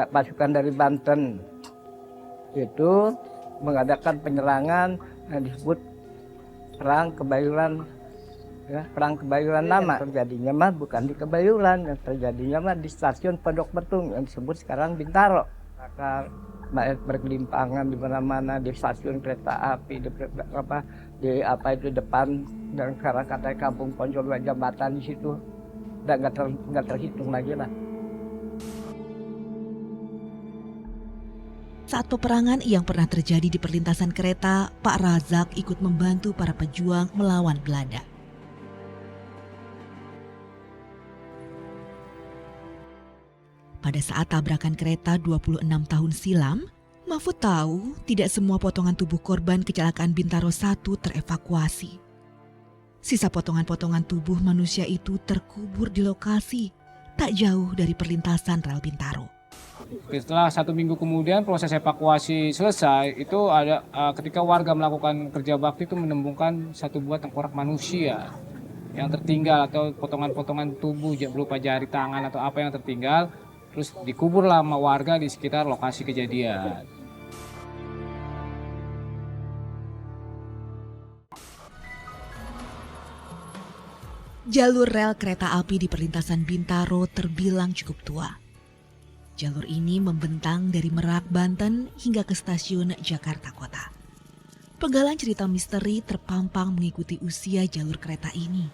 pasukan dari Banten itu mengadakan penyerangan yang disebut Perang Kebayuran, ya, Perang Kebayuran nama. Terjadinya mah bukan di Kebayuran, yang terjadinya mah di stasiun Pondok Betung yang disebut sekarang Bintaro. Maka bergelimpangan di mana-mana, di stasiun kereta api, di depan, dan sekarang katanya Kampung Poncol jembatan di situ udah nggak terhitung lagi lah. Saat peperangan yang pernah terjadi di perlintasan kereta, Pak Razak ikut membantu para pejuang melawan Belanda. Pada saat tabrakan kereta 26 tahun silam, Mahfud tahu tidak semua potongan tubuh korban kecelakaan Bintaro 1 terevakuasi. Sisa potongan-potongan tubuh manusia itu terkubur di lokasi tak jauh dari perlintasan rel Bintaro. Setelah 1 minggu kemudian proses evakuasi selesai, itu ada ketika warga melakukan kerja bakti itu menemukan satu buah tengkorak manusia yang tertinggal atau potongan-potongan tubuh berupa jari tangan atau apa yang tertinggal, terus dikuburlah sama warga di sekitar lokasi kejadian. Jalur rel kereta api di perlintasan Bintaro terbilang cukup tua. Jalur ini membentang dari Merak, Banten hingga ke stasiun Jakarta Kota. Penggalan cerita misteri terpampang mengikuti usia jalur kereta ini.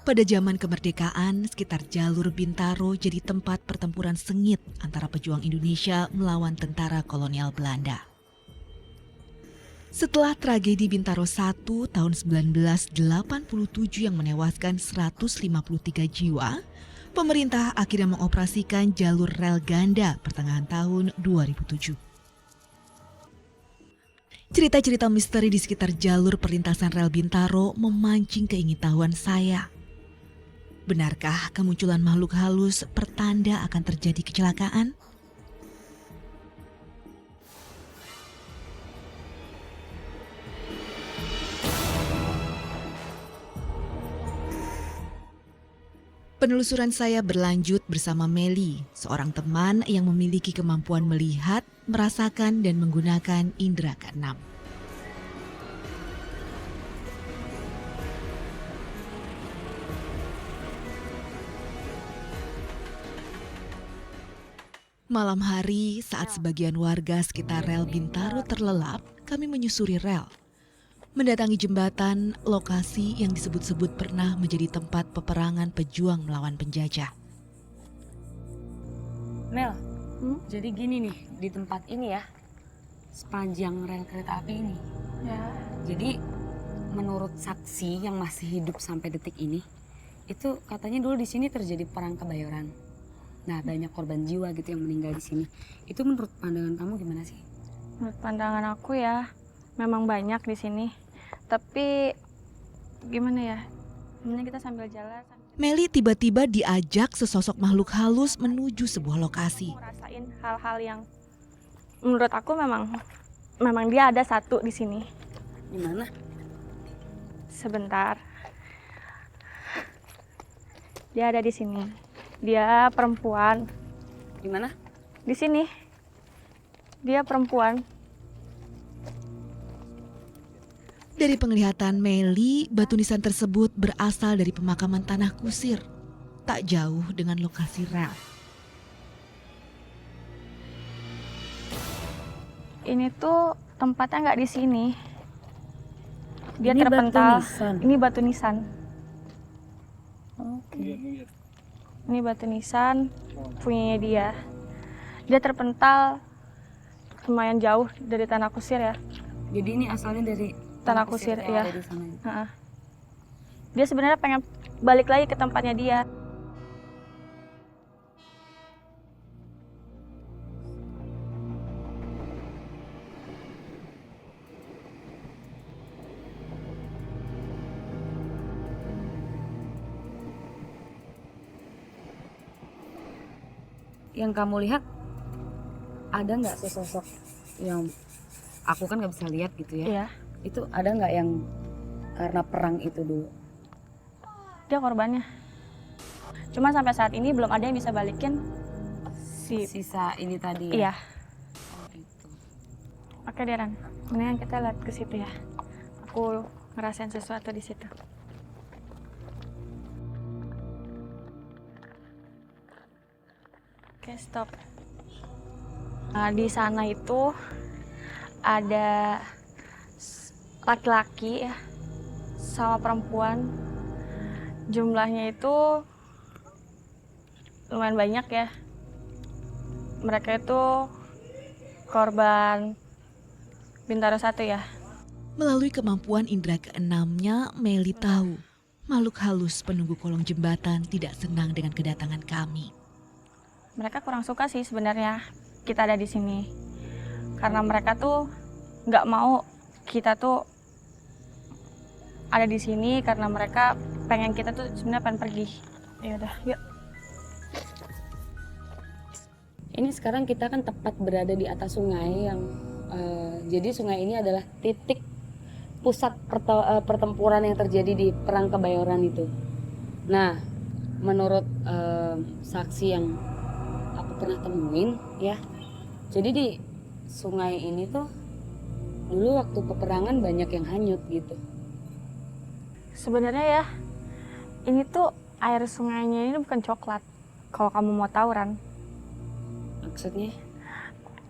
Pada zaman kemerdekaan, sekitar jalur Bintaro jadi tempat pertempuran sengit antara pejuang Indonesia melawan tentara kolonial Belanda. Setelah tragedi Bintaro 1 tahun 1987 yang menewaskan 153 jiwa, pemerintah akhirnya mengoperasikan jalur rel ganda pertengahan tahun 2007. Cerita-cerita misteri di sekitar jalur perlintasan rel Bintaro memancing keingintahuan saya. Benarkah kemunculan makhluk halus pertanda akan terjadi kecelakaan? Penelusuran saya berlanjut bersama Meli, seorang teman yang memiliki kemampuan melihat, merasakan, dan menggunakan indera keenam. Malam hari, saat sebagian warga sekitar rel Bintaro terlelap, kami menyusuri rel. Mendatangi jembatan, lokasi yang disebut-sebut pernah menjadi tempat peperangan pejuang melawan penjajah. Mel, jadi gini nih, di tempat ini ya, sepanjang rel kereta api ini. Ya. Jadi menurut saksi yang masih hidup sampai detik ini, itu katanya dulu di sini terjadi perang Kebayoran. Nah, banyak korban jiwa gitu yang meninggal di sini. Itu menurut pandangan kamu gimana sih? Menurut pandangan aku ya, memang banyak di sini. Tapi gimana ya? Mending kita sambil jalan. Meli tiba-tiba diajak sesosok makhluk halus menuju sebuah lokasi. Rasain hal-hal yang menurut aku memang dia ada satu di sini. Di mana? Sebentar. Dia ada di sini. Dia perempuan. Di mana? Di sini. Dia perempuan. Dari penglihatan Meli, batu nisan tersebut berasal dari pemakaman tanah kusir, tak jauh dengan lokasi rel. Ini tuh tempatnya nggak di sini. Dia Ini terpental. batu nisan. Ini batu nisan. Oke. Ini batu nisan punyanya dia. Dia terpental lumayan jauh dari tanah kusir ya. Jadi ini asalnya dari Tanah kusir, yang iya. ada di sana. Ha-ha. Dia sebenarnya pengen balik lagi ke tempatnya dia. Yang kamu lihat, ada nggak sesosok yang aku kan nggak bisa lihat gitu ya? Iya. Itu ada nggak yang karena perang itu dulu? Dia korbannya. Cuma sampai saat ini belum ada yang bisa balikin si Sisa ini tadi ya? iya. Oh, gitu. Oke Deran, mendingan kita lihat ke situ ya. Aku ngerasain sesuatu di situ. Oke, stop. Nah, di sana itu ada laki-laki ya sama perempuan. Jumlahnya itu lumayan banyak ya. Mereka itu korban Bintaro 1 ya. Melalui kemampuan indera keenamnya, Meli tahu makhluk halus penunggu kolong jembatan tidak senang dengan kedatangan kami. Mereka kurang suka sih sebenarnya kita ada di sini. Karena mereka tuh nggak mau kita tuh ada di sini karena mereka pengen kita tuh sebenarnya pengen pergi. Ya udah, yuk. Ini sekarang kita kan tepat berada di atas sungai yang jadi sungai ini adalah titik pusat pertempuran yang terjadi di Perang Kebayoran itu. Nah, menurut saksi yang aku pernah temuin ya, jadi di sungai ini tuh dulu waktu peperangan banyak yang hanyut gitu. Sebenarnya ya, ini tuh air sungainya ini bukan coklat. Kalau kamu mau tahu, Ran. Maksudnya?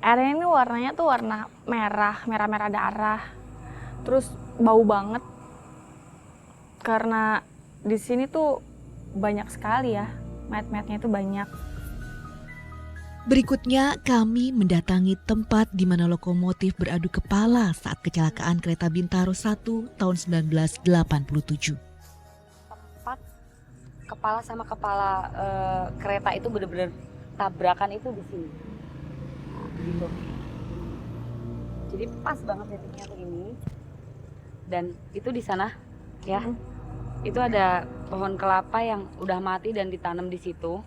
Airnya ini warnanya tuh warna merah darah. Terus bau banget. Karena di sini tuh banyak sekali ya, mayat-mayatnya itu banyak. Berikutnya kami mendatangi tempat di mana lokomotif beradu kepala saat kecelakaan kereta Bintaro 1 tahun 1987. Tempat kepala sama kepala kereta itu bener-bener tabrakan itu di sini. Gitu. Jadi pas banget titiknya tuh ini. Dan itu di sana ya. Itu ada pohon kelapa yang udah mati dan ditanam di situ.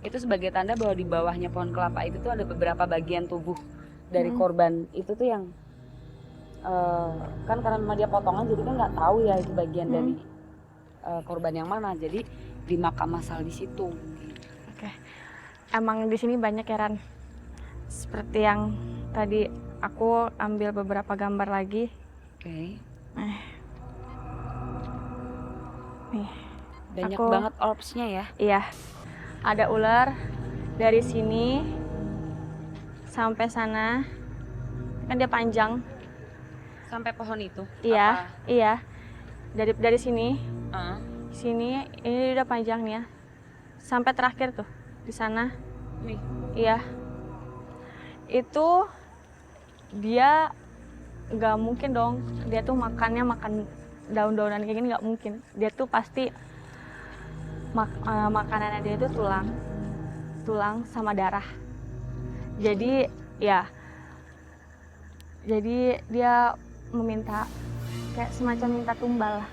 Itu sebagai tanda bahwa di bawahnya pohon kelapa itu tuh ada beberapa bagian tubuh dari korban itu tuh yang kan karena memang dia potongan jadi kan nggak tahu ya itu bagian dari korban yang mana, jadi di makam massal di situ. Oke. Emang di sini banyak ya, Ran. Seperti yang tadi aku ambil beberapa gambar lagi. Oke. Nih. Banyak Aku- banget orbsnya ya. Iya. Ada ular dari sini sampai sana. Kan dia panjang. Sampai pohon itu. Iya, iya. Dari sini, Apa? sini ini udah panjang nih ya. Sampai terakhir tuh di sana. Nih. Iya. Itu dia nggak mungkin dong. Dia tuh makannya makan daun-daunan kayak gini nggak mungkin. Dia tuh pasti makanannya dia itu tulang sama darah. Jadi ya, jadi dia meminta kayak semacam minta tumbal lah.